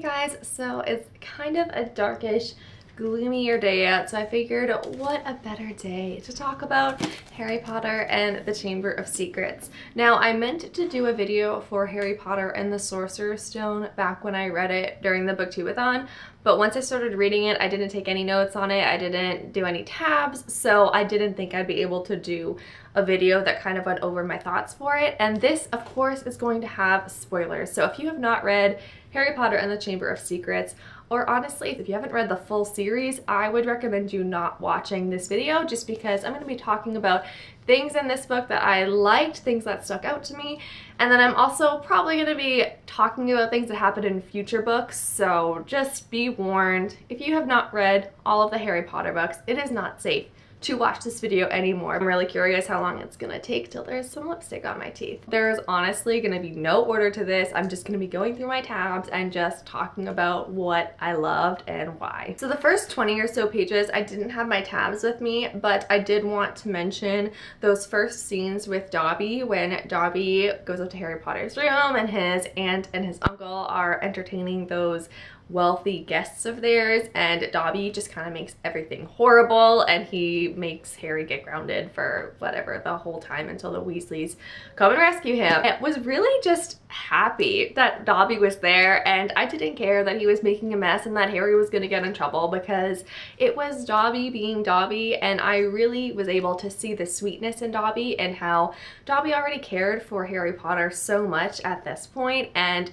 guys, so it's kind of a darkish, gloomier day out, so I figured what a better day to talk about Harry Potter and the Chamber of Secrets. Now, I meant to do a video for Harry Potter and the Sorcerer's Stone back when I read it during the booktube-a-thon, but once I started reading it, I didn't take any notes on it, I didn't do any tabs, so I didn't think I'd be able to do a video that kind of went over my thoughts for it. And this, of course, is going to have spoilers. So if you have not read Harry Potter and the Chamber of Secrets, or honestly, if you haven't read the full series, I would recommend you not watching this video just because I'm going to be talking about things in this book that I liked, things that stuck out to me, and then I'm also probably going to be talking about things that happened in future books, so just be warned. If you have not read all of the Harry Potter books, it is not safe to watch this video anymore. I'm really curious how long it's gonna take till there's some lipstick on my teeth. There's honestly gonna be no order to this. I'm just gonna be going through my tabs and just talking about what I loved and why. So the first 20 or so pages, I didn't have my tabs with me, but I did want to mention those first scenes with Dobby when Dobby goes up to Harry Potter's room and his aunt and his uncle are entertaining those wealthy guests of theirs, and Dobby just kind of makes everything horrible and he makes Harry get grounded for whatever the whole time until the Weasleys come and rescue him. I was really just happy that Dobby was there, and I didn't care that he was making a mess and that Harry was gonna get in trouble because it was Dobby being Dobby, and I really was able to see the sweetness in Dobby and how Dobby already cared for Harry Potter so much at this point, and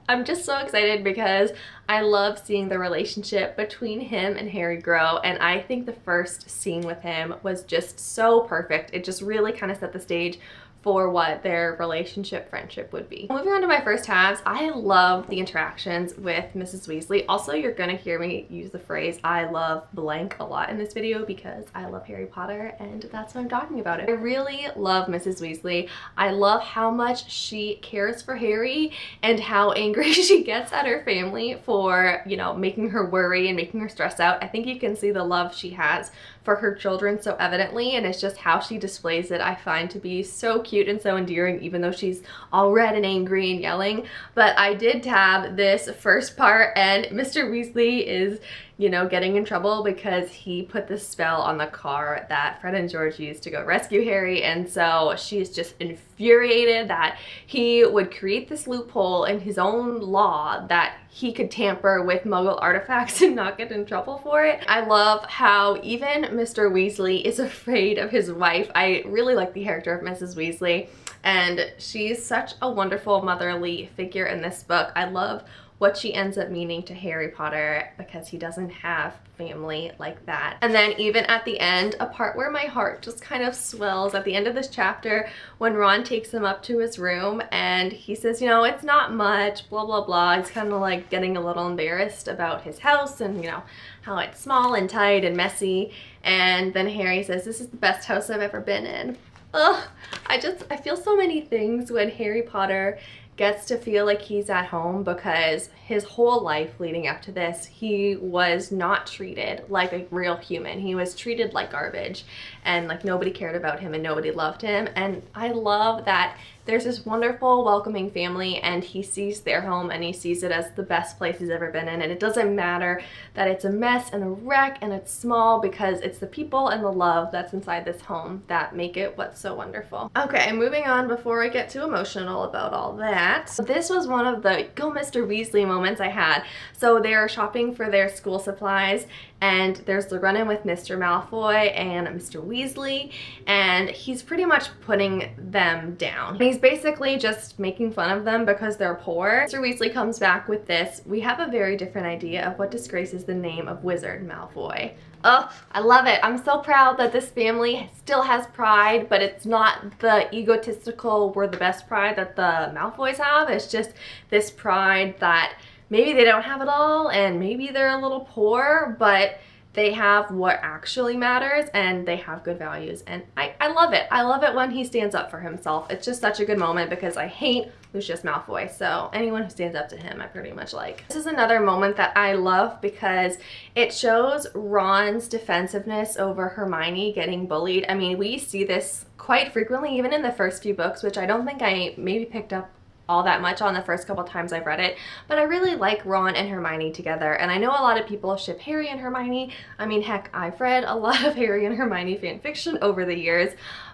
I'm just so excited because I love seeing the relationship between him and Harry grow, and I think the first scene with him was just so perfect. It just really kind of set the stage for what their relationship friendship would be. Moving on to my first tabs, I love the interactions with Mrs. Weasley. Also, you're gonna hear me use the phrase I love blank a lot in this video because I love Harry Potter and that's what I'm talking about. I really love Mrs. Weasley. I love how much she cares for Harry and how angry she gets at her family for, you know, making her worry and making her stress out. I think you can see the love she has for her children so evidently, and it's just how she displays it I find to be so cute and so endearing, even though she's all red and angry and yelling. But I did tab this first part, and Mr. Weasley is, you know, getting in trouble because he put the spell on the car that Fred and George used to go rescue Harry, and so she's just infuriated that he would create this loophole in his own law that he could tamper with Muggle artifacts and not get in trouble for it. I love how even Mr. Weasley is afraid of his wife. I really like the character of Mrs. Weasley, and she's such a wonderful motherly figure in this book. I love what she ends up meaning to Harry Potter because he doesn't have family like that. And then even at the end, a part where my heart just kind of swells at the end of this chapter when Ron takes him up to his room and he says, you know, it's not much, blah, blah, blah. He's kind of like getting a little embarrassed about his house and, you know, how it's small and tight and messy. And then Harry says, this is the best house I've ever been in. Ugh, I feel so many things when Harry Potter gets to feel like he's at home, because his whole life leading up to this, he was not treated like a real human. He was treated like garbage, and like nobody cared about him and nobody loved him. And I love that there's this wonderful welcoming family and he sees their home and he sees it as the best place he's ever been in, and it doesn't matter that it's a mess and a wreck and it's small, because it's the people and the love that's inside this home that make it what's so wonderful. Okay, moving on before I get too emotional about all that. This was one of the go Mr. Weasley moments I had. So they're shopping for their school supplies and there's the run-in with Mr. Malfoy and Mr. Weasley, and he's pretty much putting them down. He's basically just making fun of them because they're poor. Mr. Weasley comes back with this: we have a very different idea of what disgraces the name of Wizard Malfoy. Oh, I love it. I'm so proud that this family still has pride, but it's not the egotistical, we're the best pride that the Malfoys have. It's just this pride that maybe they don't have it all and maybe they're a little poor, but they have what actually matters and they have good values, and I love it. I love it when he stands up for himself. It's just such a good moment because I hate Lucius Malfoy, so anyone who stands up to him I pretty much like. This is another moment that I love because it shows Ron's defensiveness over Hermione getting bullied. I mean, we see this quite frequently even in the first few books, which I don't think I maybe picked up all that much on the first couple times I've read it, but I really like Ron and Hermione together, and I know a lot of people ship Harry and Hermione. I mean, heck, I've read a lot of Harry and Hermione fan fiction over the years,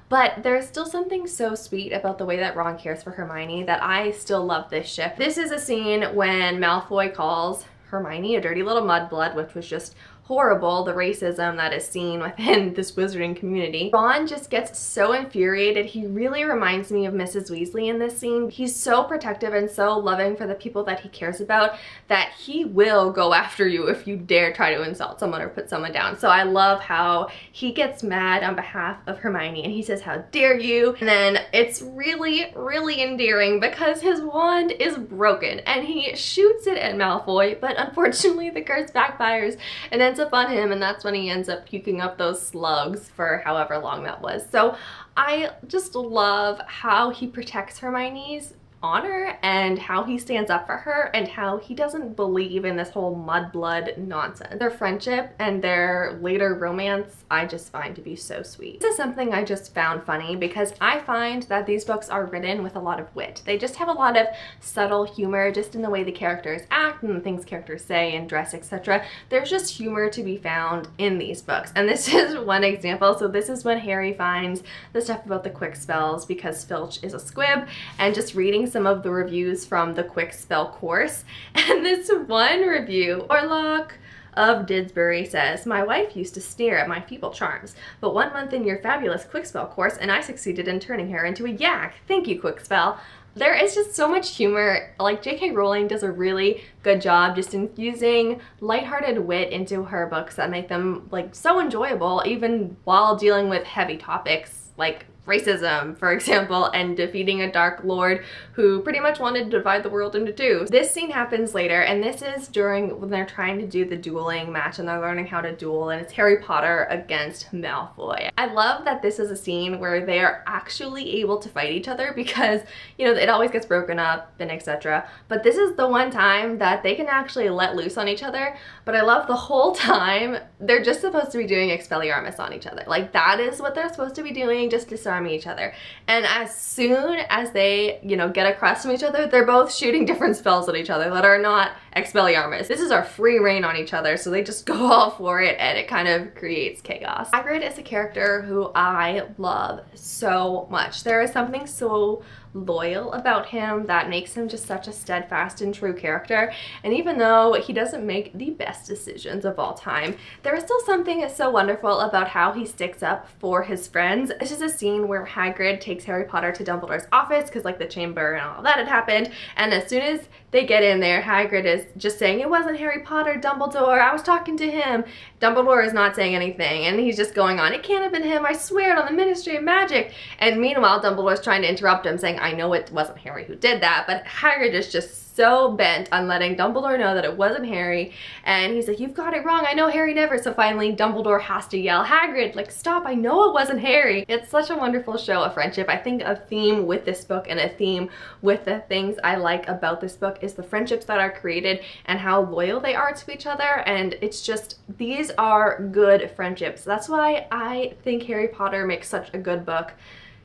but there's still something so sweet about the way that Ron cares for Hermione that I still love this ship. This is a scene when Malfoy calls Hermione a dirty little mudblood, which was just horrible, the racism that is seen within this wizarding community. Ron just gets so infuriated. He really reminds me of Mrs. Weasley in this scene. He's so protective and so loving for the people that he cares about that he will go after you if you dare try to insult someone or put someone down. So I love how he gets mad on behalf of Hermione and he says, "How dare you?" And then it's really, really endearing because his wand is broken and he shoots it at Malfoy, but unfortunately the curse backfires and ends up on him, and that's when he ends up puking up those slugs for however long that was. So I just love how he protects Hermione's honor and how he stands up for her and how he doesn't believe in this whole mudblood nonsense. Their friendship and their later romance I just find to be so sweet. This is something I just found funny because I find that these books are written with a lot of wit. They just have a lot of subtle humor just in the way the characters act and the things characters say and dress, etc. There's just humor to be found in these books, and this is one example. So this is when Harry finds the stuff about the quick spells because Filch is a squib, and just reading some of the reviews from the quick spell course. And this one review, Orlock of Didsbury says, "My wife used to sneer at my feeble charms, but 1 month in your fabulous quick spell course and I succeeded in turning her into a yak. Thank you, quick spell." There is just so much humor. Like, J.K. Rowling does a really good job just infusing lighthearted wit into her books that make them like so enjoyable even while dealing with heavy topics like racism, for example, and defeating a Dark Lord who pretty much wanted to divide the world into two. This scene happens later, and this is during when they're trying to do the dueling match and they're learning how to duel, and it's Harry Potter against Malfoy. I love that this is a scene where they are actually able to fight each other because, you know, it always gets broken up and etc. But this is the one time that they can actually let loose on each other. But I love the whole time they're just supposed to be doing Expelliarmus on each other. Like, that is what they're supposed to be doing, just disarming each other. And as soon as they, you know, get across from each other, they're both shooting different spells at each other that are not Expelliarmus. This is our free reign on each other, so they just go all for it, and it kind of creates chaos. Hagrid is a character who I love so much. There is something so loyal about him that makes him just such a steadfast and true character, and even though he doesn't make the best decisions of all time, there is still something so wonderful about how he sticks up for his friends. This is a scene where Hagrid takes Harry Potter to Dumbledore's office because like the chamber and all that had happened, and as soon as they get in there, Hagrid is just saying, "It wasn't Harry Potter, Dumbledore, I was talking to him." Dumbledore is not saying anything, and he's just going on, "It can't have been him, I swear it on the Ministry of Magic." And meanwhile, Dumbledore's trying to interrupt him, saying, "I know it wasn't Harry who did that," but Hagrid is just so bent on letting Dumbledore know that it wasn't Harry, and he's like, "You've got it wrong, I know Harry never." So finally Dumbledore has to yell, "Hagrid, like, stop, I know it wasn't Harry." It's such a wonderful show of friendship. I think a theme with this book and a theme with the things I like about this book is the friendships that are created and how loyal they are to each other, and it's just, these are good friendships. That's why I think Harry Potter makes such a good book.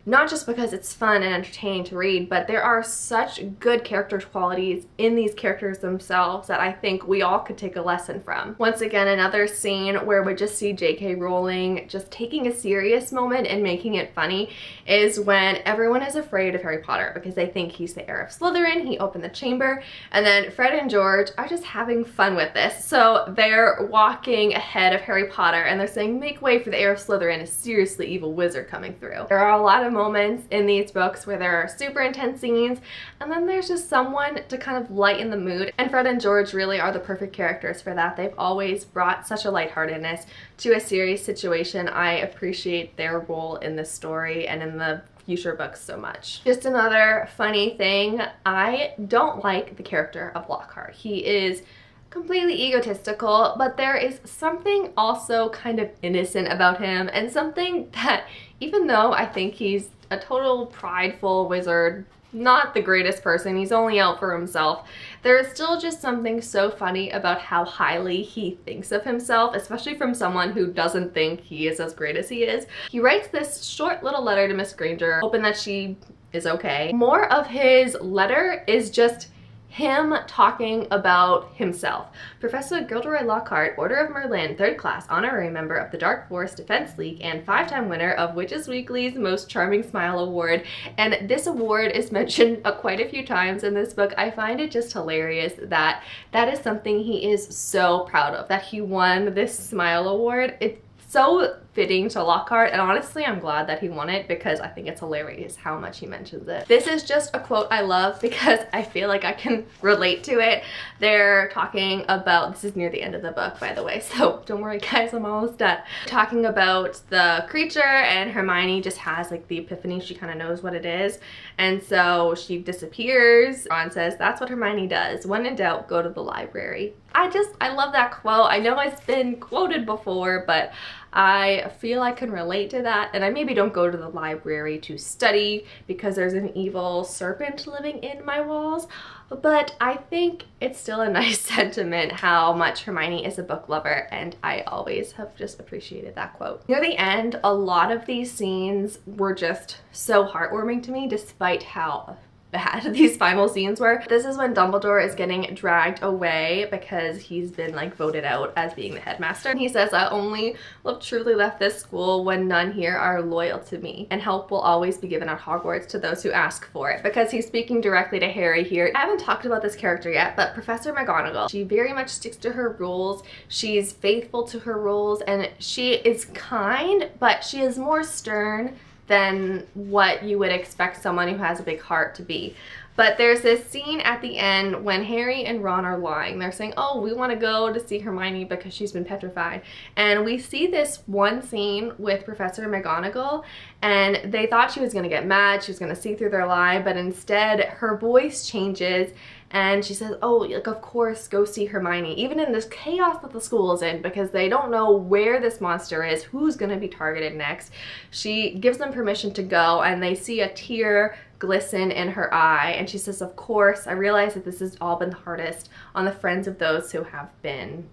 Not just because it's fun and entertaining to read, but there are such good character qualities in these characters themselves that I think we all could take a lesson from. Once again, another scene where we just see J.K. Rowling just taking a serious moment and making it funny is when everyone is afraid of Harry Potter because they think he's the heir of Slytherin. He opened the chamber, and then Fred and George are just having fun with this. So they're walking ahead of Harry Potter and they're saying, "Make way for the heir of Slytherin, a seriously evil wizard coming through." There are a lot of moments in these books where there are super intense scenes, and then there's just someone to kind of lighten the mood, and Fred and George really are the perfect characters for that. They've always brought such a lightheartedness to a serious situation. I appreciate their role in this story and in the future books so much. Just another funny thing, I don't like the character of Lockhart. He is completely egotistical, but there is something also kind of innocent about him, and something that, even though I think he's a total prideful wizard, not the greatest person, he's only out for himself, there is still just something so funny about how highly he thinks of himself, especially from someone who doesn't think he is as great as he is. He writes this short little letter to Miss Granger, hoping that she is okay. More of his letter is just him talking about himself. Professor Gilderoy Lockhart, Order of Merlin, 3rd class, honorary member of the Dark Forest Defense League, and 5-time winner of Witches Weekly's Most Charming Smile Award. And this award is mentioned quite a few times in this book. I find it just hilarious that that is something he is so proud of, that he won this Smile Award. It's so fitting to Lockhart, and honestly I'm glad that he won it because I think it's hilarious how much he mentions it. This is just a quote I love because I feel like I can relate to it. They're talking about, this is near the end of the book by the way, so don't worry guys, I'm almost done. Talking about the creature, and Hermione just has like the epiphany, she kind of knows what it is, and so she disappears. Ron says that's what Hermione does. When in doubt, go to the library. I love that quote. I know it's been quoted before, but I feel I can relate to that, and I maybe don't go to the library to study because there's an evil serpent living in my walls, but I think it's still a nice sentiment how much Hermione is a book lover, and I always have just appreciated that quote. Near the end, a lot of these scenes were just so heartwarming to me despite how bad these final scenes were. This is when Dumbledore is getting dragged away because he's been like voted out as being the headmaster. And he says, I only will have truly left this school when none here are loyal to me, and help will always be given at Hogwarts to those who ask for it. Because he's speaking directly to Harry here. I haven't talked about this character yet, but Professor McGonagall, she very much sticks to her rules. She's faithful to her rules, and she is kind, but she is more stern than what you would expect someone who has a big heart to be. But there's this scene at the end when Harry and Ron are lying. They're saying, oh, we want to go to see Hermione because she's been petrified. And we see this one scene with Professor McGonagall, and they thought she was going to get mad, she was going to see through their lie, but instead her voice changes and she says, oh, like, of course, go see Hermione, even in this chaos that the school is in because they don't know where this monster is, who's going to be targeted next. She gives them permission to go, and they see a tear glisten in her eye, and she says, of course, I realize that this has all been the hardest on the friends of those who have been ...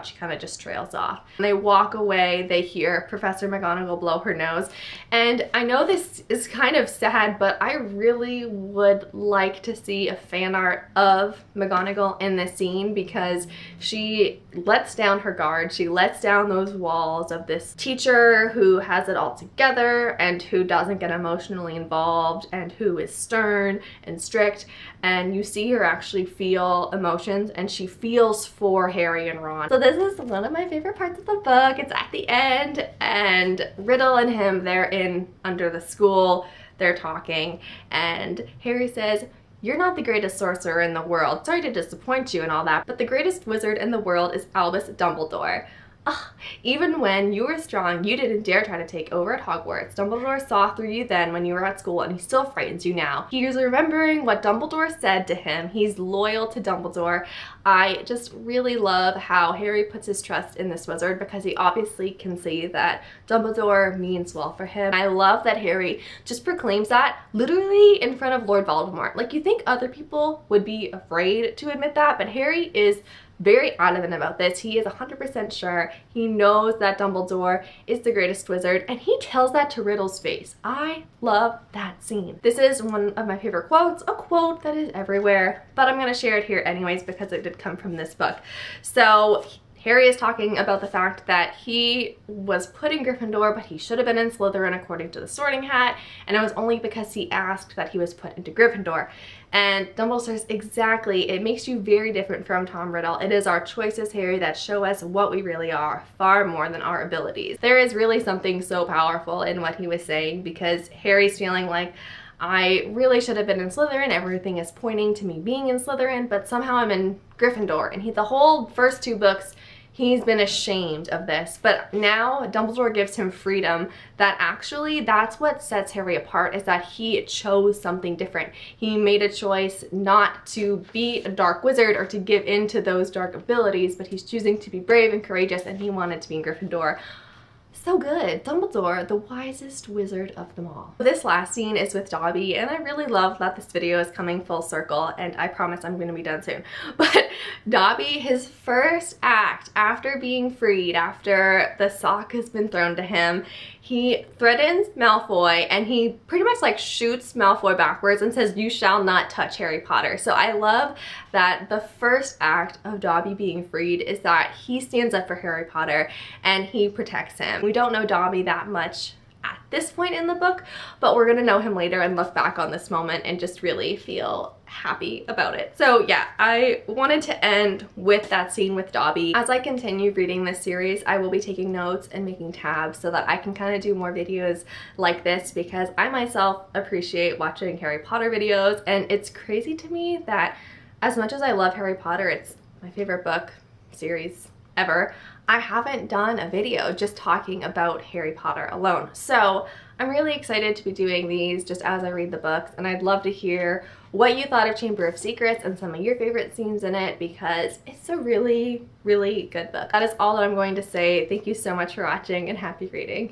She kind of just trails off. And they walk away, they hear Professor McGonagall blow her nose, and I know this is kind of sad, but I really would like to see a fan art of McGonagall in this scene because she lets down her guard, she lets down those walls of this teacher who has it all together and who doesn't get emotionally involved and who is stern and strict, and you see her actually feel emotions, and she feels for Harry and Ron. So this is one of my favorite parts of the book. It's at the end, and Riddle and him, they're in under the school, they're talking, and Harry says, you're not the greatest sorcerer in the world. Sorry to disappoint you and all that, but the greatest wizard in the world is Albus Dumbledore. Ugh. Even when you were strong, you didn't dare try to take over at Hogwarts. Dumbledore saw through you then when you were at school, and he still frightens you now. He's remembering what Dumbledore said to him. He's loyal to Dumbledore. I just really love how Harry puts his trust in this wizard because he obviously can see that Dumbledore means well for him. I love that Harry just proclaims that literally in front of Lord Voldemort. Like, you think other people would be afraid to admit that, but Harry is very adamant about this. He is 100% sure. He knows that Dumbledore is the greatest wizard, and he tells that to Riddle's face. I love that scene. This is one of my favorite quotes, a quote that is everywhere, but I'm going to share it here anyways because it did come from this book. So Harry is talking about the fact that he was put in Gryffindor, but he should have been in Slytherin according to the Sorting Hat, and it was only because he asked that he was put into Gryffindor. And Dumbledore says, exactly, it makes you very different from Tom Riddle. It is our choices, Harry, that show us what we really are, far more than our abilities. There is really something so powerful in what he was saying because Harry's feeling like, I really should have been in Slytherin, everything is pointing to me being in Slytherin, but somehow I'm in Gryffindor. And the whole first 2 books, he's been ashamed of this, but now Dumbledore gives him freedom that actually that's what sets Harry apart, is that he chose something different. He made a choice not to be a dark wizard or to give in to those dark abilities, but he's choosing to be brave and courageous, and he wanted to be in Gryffindor. So good. Dumbledore, the wisest wizard of them all. This last scene is with Dobby, and I really love that this video is coming full circle, and I promise I'm going to be done soon. But Dobby, his first act after being freed, after the sock has been thrown to him, he threatens Malfoy and he pretty much like shoots Malfoy backwards and says, "You shall not touch Harry Potter." So I love that the first act of Dobby being freed is that he stands up for Harry Potter and he protects him. We don't know Dobby that much at this point in the book, but we're gonna know him later and look back on this moment and just really feel happy about it. So yeah, I wanted to end with that scene with Dobby. As I continue reading this series, I will be taking notes and making tabs so that I can kind of do more videos like this, because I myself appreciate watching Harry Potter videos, and it's crazy to me that as much as I love Harry Potter, it's my favorite book series ever, I haven't done a video just talking about Harry Potter alone. So I'm really excited to be doing these just as I read the books, and I'd love to hear what you thought of Chamber of Secrets and some of your favorite scenes in it, because it's a really, really good book. That is all that I'm going to say. Thank you so much for watching, and happy reading.